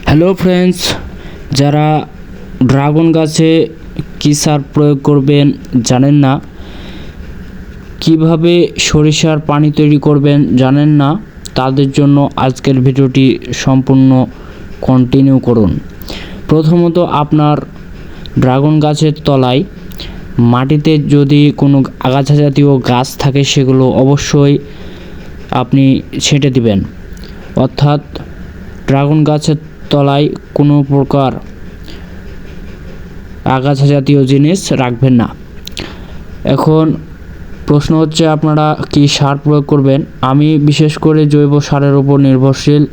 Hello friends, যারা dragon গাছে কী সার প্রয়োগ করবেন জানেন না, কিভাবে সরিষার পানি তৈরি করবেন জানেন না, তাদের জন্য আজকের ভিডিওটি সম্পূর্ণ কন্টিনিউ করুন। প্রথমত আপনার ড্রাগন গাছের তলায় মাটিতে যদি কোনো আগাছা জাতীয় গাছ থাকে সেগুলো অবশ্যই আপনি ছেঁটে দিবেন, অর্থাৎ ড্রাগন গাছের তলায় কোনো প্রকার আগাছা জাতীয় জিনিস রাখবেন না। এখন প্রশ্ন হচ্ছে আপনারা কি সার প্রয়োগ করবেন। আমি বিশেষ করে জৈব সারের উপর নির্ভরশীল।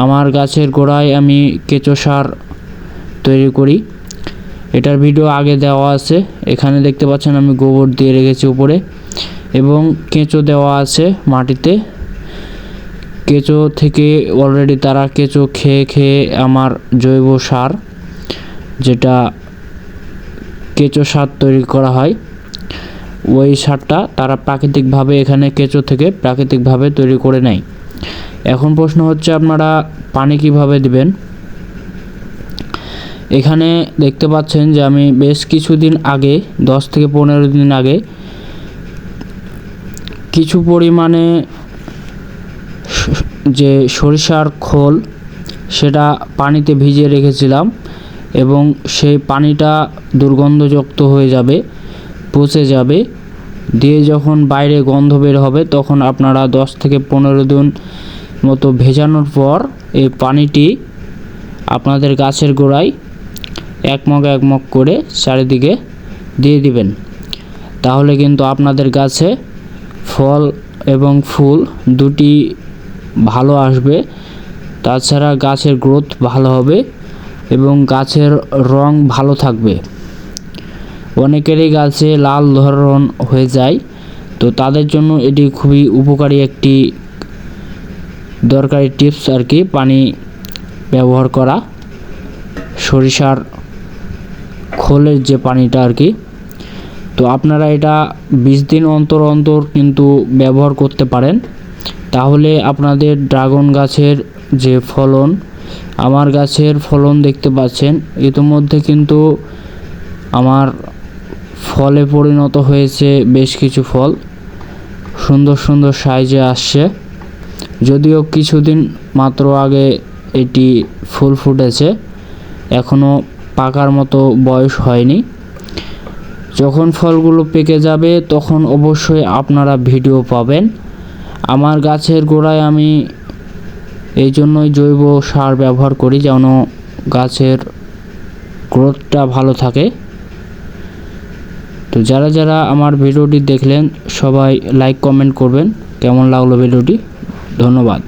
আমার গাছের গোড়ায় আমি কেঁচো সার তৈরি করি, এটার ভিডিও আগে দেওয়া আছে। এখানে দেখতে পাচ্ছেন আমি গোবর দিয়ে রেখেছি উপরে এবং কেঁচো দেওয়া আছে মাটিতে। কেঁচো থেকে অলরেডি তারা কেঁচো খেয়ে খেয়ে আমার জৈব সার, যেটা কেঁচো সার তৈরি করা হয়, ওই সারটা তারা প্রাকৃতিকভাবে এখানে কেঁচো থেকে প্রাকৃতিকভাবে তৈরি করে নেয়। এখন প্রশ্ন হচ্ছে আপনারা পানি কিভাবে দিবেন। এখানে দেখতে পাচ্ছেন যে আমি বেশ কিছুদিন আগে 10 থেকে 15 দিন আগে কিছু পরিমাণে যে সরিষার খোল সেটা পানিতে ভিজিয়ে রেখেছিলাম এবং সেই পানিটা দুর্গন্ধযুক্ত হয়ে যাবে, পচে যাবে, দিয়ে যখন বাইরে গন্ধ বের হবে তখন আপনারা 10 থেকে 15 দিন মতো ভেজানোর পর এই পানিটি আপনাদের গাছের গোড়ায় এক মগ করে চারিদিকে দিয়ে দিবেন। তাহলে কিন্তু আপনাদের গাছে ফল এবং ফুল দুটি ভালো আসবে, তাছাড়া গাছের গ্রোথ ভালো হবে এবং গাছের রং ভালো থাকবে। অনেকেরই গাছে লাল ধরন হয়ে যায়, তো তাদের জন্য এটি খুবই উপকারী একটি দরকারি টিপস আর কি, পানি ব্যবহার করা সরিষার খোলের যে পানিটা আর কি। তো আপনারা এটা 20 দিন অন্তর অন্তর কিন্তু ব্যবহার করতে পারেন, তাহলে আপনাদের ড্রাগন গাছের যে ফলন, আমার গাছের ফলন দেখতে পাচ্ছেন ইতিমধ্যে কিন্তু আমার ফলে পরিণত হয়েছে। বেশ কিছু ফল সুন্দর সুন্দর সাইজে আসছে, যদিও কিছুদিন মাত্র আগে এটি ফুল ফুটেছে, এখনও পাকার মতো বয়স হয়নি। যখন ফলগুলো পেকে যাবে তখন অবশ্যই আপনারা ভিডিও পাবেন। আমার গাছের গোড়ায় আমি এই জন্যই জৈব সার ব্যবহার করি, যেন গাছের গ্রোথটা ভালো থাকে। তো যারা যারা আমার ভিডিওটি দেখলেন সবাই লাইক কমেন্ট করবেন, কেমন লাগলো ভিডিওটি। ধন্যবাদ।